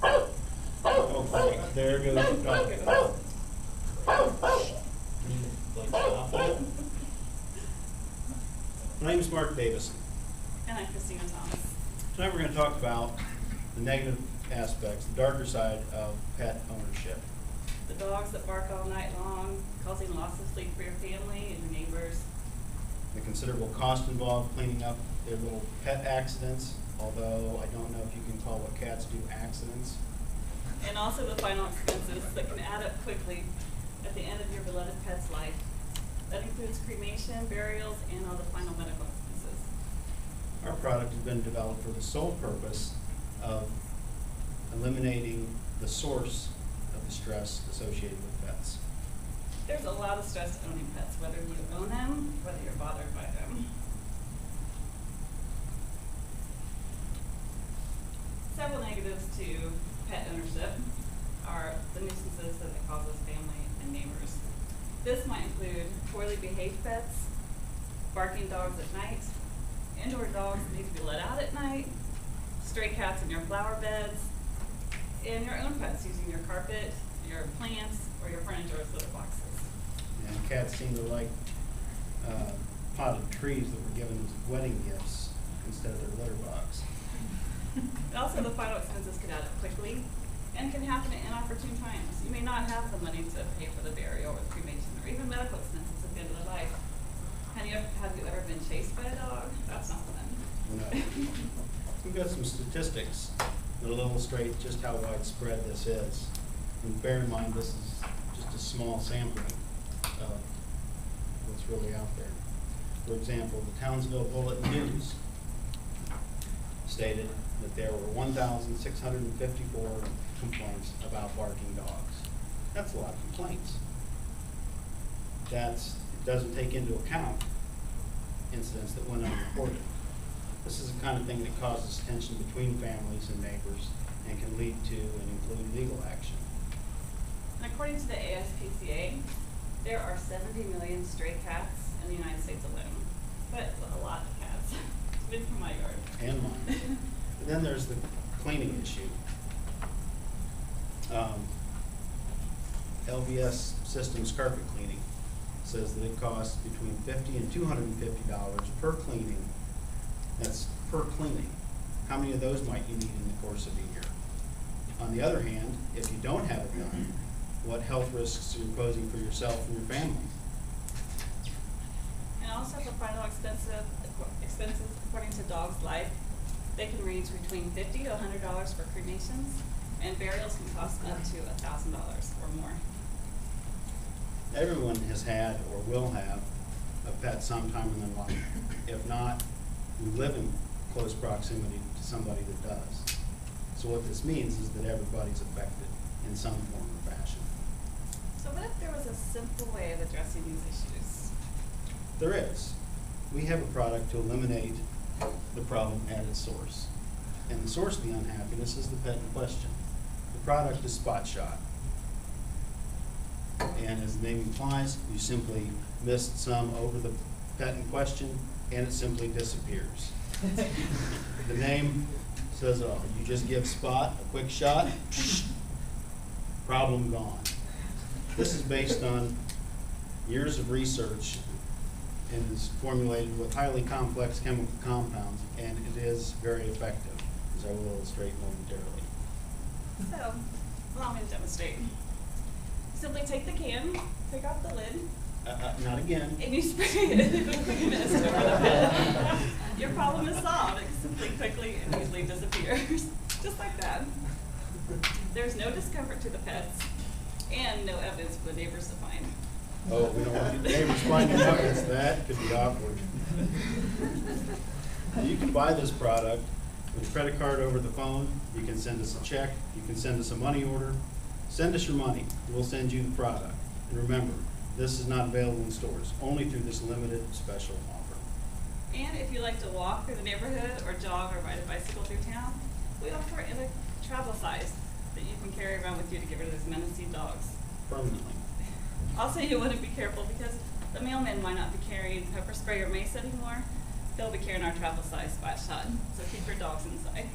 Okay, there goes the dog. My name is Mark Davis. And I'm Kristina Thomas. Tonight we're going to talk about the negative aspects, the darker side of pet ownership. The dogs that bark all night long, causing loss of sleep for your family and your neighbors. The considerable cost involved cleaning up their little pet accidents, although I don't know if you can call what cats do accidents. And also the final expenses that can add up quickly at the end of your beloved pet's life. That includes cremation, burials, and all the final medical expenses. Our product has been developed for the sole purpose of eliminating the source of the stress associated with pets. There's a lot of stress owning pets, whether you own them, whether you're bothered by them. Several negatives to pet ownership are the nuisances that it causes family and neighbors. This might include poorly behaved pets, barking dogs at night, indoor dogs that need to be let out at night, stray cats in your flower beds, and your own pets using your carpet, your plants, or your furniture as litter boxes. And cats seem to like potted trees that were given as wedding gifts instead of their litter box. Also, the final expenses could add up quickly and can happen at inopportune times. You may not have the money to pay for the burial or the cremation or even medical expenses at the end of their life. Have you ever been chased by a dog? That's not fun. No. We've got some statistics that'll illustrate just how widespread this is. And bear in mind, this is just a small sampling of what's really out there. For example, the Townsville Bulletin News stated that there were 1,654 complaints about barking dogs. That's a lot of complaints. It doesn't take into account incidents that went unreported. This is the kind of thing that causes tension between families and neighbors and can lead to and include legal action. And according to the ASPCA, there are 70 million stray cats in the United States alone. But a lot of cats. It's been from my yard. And mine. And then there's the cleaning issue. LVS Systems carpet cleaning says that it costs between $50 and $250 per cleaning. That's per cleaning. How many of those might you need in the course of a year? On the other hand, if you don't have it done, what health risks are you posing for yourself and your family? And also for final expenses, according to Dog's Life, they can range between $50 to $100 for cremations, and burials can cost up to $1,000 or more. Everyone has had or will have a pet sometime in their life. If not, we live in close proximity to somebody that does. So what this means is that everybody's affected in some form or fashion. So what if there was a simple way of addressing these issues? There is. We have a product to eliminate the problem at its source. And the source of the unhappiness is the pet in question. The product is Spot Shot. And as the name implies, you simply mist some over the pet in question and it simply disappears. The name says, oh, you just give Spot a quick shot, problem gone. This is based on years of research and is formulated with highly complex chemical compounds, and it is very effective, as I will illustrate momentarily. So, allow me to demonstrate. Simply take the can, take off the lid, Not again. and you spray it with a mist over the pet. Your problem is solved. It simply, quickly, and easily disappears. Just like that. There's no discomfort to the pets, and no evidence for the neighbors to find. Oh, we don't want the neighbors finding evidence. That could be awkward. You can buy this product with a credit card over the phone. You can send us a check. You can send us a money order. Send us your money. We'll send you the product. And remember, this is not available in stores, only through this limited special offer. And if you like to walk through the neighborhood or jog or ride a bicycle through town, we offer it in a travel size that you can carry around with you to get rid of those menacing dogs. Permanently. Also, you want to be careful because the mailman might not be carrying pepper spray or mace anymore. They'll be carrying our travel size Spot Shot. So keep your dogs inside.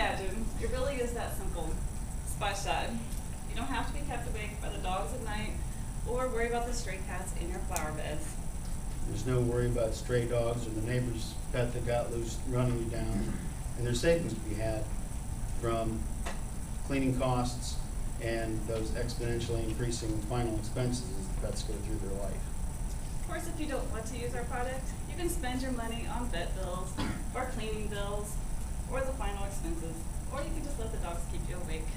imagine, it really is that simple. Spot Shot. You don't have to be kept awake by the dogs at night or worry about the stray cats in your flower beds. There's no worry about stray dogs or the neighbor's pet that got loose running you down. And there's savings to be had from cleaning costs and those exponentially increasing final expenses as the pets go through their life. Of course, if you don't want to use our product, you can spend your money on vet bills or cleaning bills or the final expenses, or you can just let the dogs keep you awake.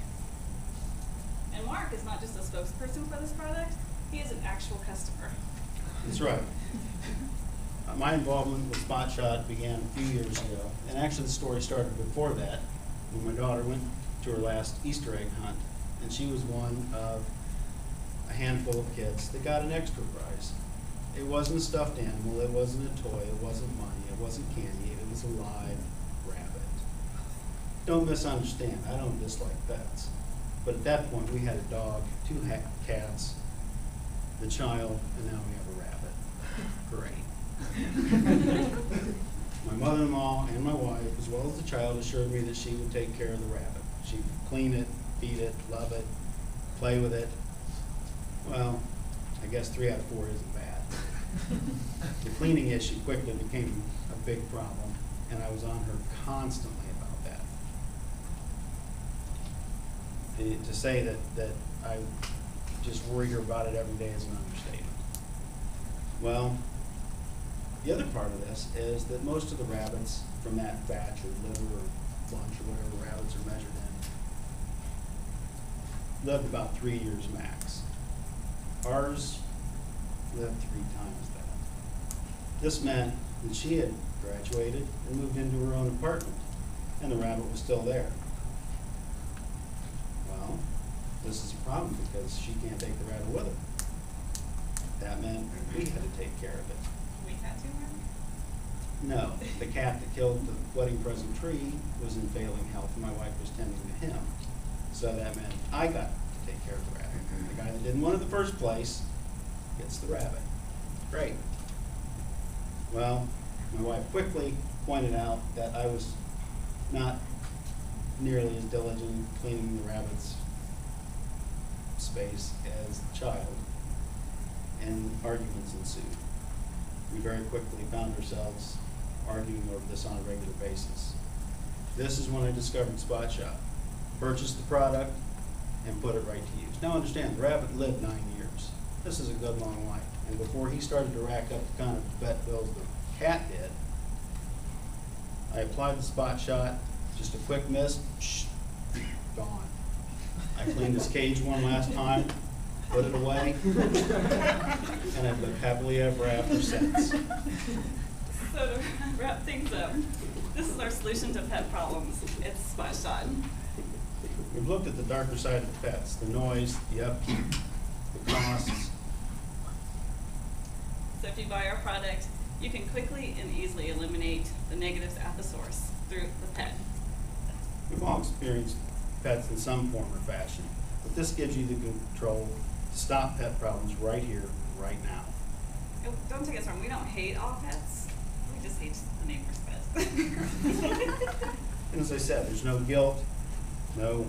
And Mark is not just a spokesperson for this product, he is an actual customer. That's right. My involvement with Spot Shot began a few years ago, and actually the story started before that, when my daughter went to her last Easter egg hunt, and she was one of a handful of kids that got an extra prize. It wasn't a stuffed animal, it wasn't a toy, it wasn't money, it wasn't candy, it was a live rabbit. Don't misunderstand, I don't dislike pets. But at that point, we had a dog, 2 cats, the child, and now we have a rabbit. Great. My mother-in-law and my wife, as well as the child, assured me that she would take care of the rabbit. She'd clean it, feed it, love it, play with it. Well, I guess 3 out of 4 isn't bad. The cleaning issue quickly became a big problem, and I was on her constantly about that. To say that I just worry her about it every day is an understatement. Well, the other part of this is that most of the rabbits from that batch or litter or lunch or whatever rabbits are measured in lived about 3 years max. Ours lived 3 times that. This meant that she had graduated and moved into her own apartment, and the rabbit was still there. Well, this is a problem because she can't take the rabbit with her. That meant we had to take care of it. We had to, Mark? No, the cat that killed the wedding present tree was in failing health, and my wife was tending to him. So that meant I got to take care of the rabbit. The guy that didn't want it in the first place gets the rabbit. Great. Well, my wife quickly pointed out that I was not nearly as diligent in cleaning the rabbit's space as the child, and arguments ensued. We very quickly found ourselves arguing over this on a regular basis. This is when I discovered Spot Shot, purchased the product, and put it right to use. Now understand, the rabbit lived 9 years. This is a good long life. And before he started to rack up the kind of vet bills the cat did, I applied the Spot Shot, just a quick mist, gone. I cleaned his cage one last time, put it away, and I've lived happily ever after since. So to wrap things up, this is our solution to pet problems. It's Spot Shot. We've looked at the darker side of pets, the noise, the upkeep, the costs. So if you buy our product, you can quickly and easily eliminate the negatives at the source through the pet. We've all experienced pets in some form or fashion, but this gives you the control to stop pet problems right here, right now. Don't take us wrong, we don't hate all pets. We just hate the neighbor's pets. And as I said, there's no guilt, no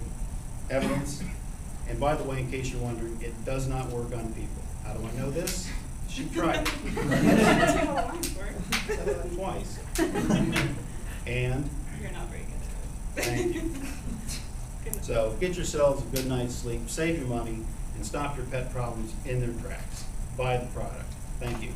evidence. And by the way, in case you're wondering, it does not work on people. How do I know this? She tried it. Twice. And? You're not very good at it. Thank you. So get yourselves a good night's sleep, save your money, and stop your pet problems in their tracks. Buy the product. Thank you.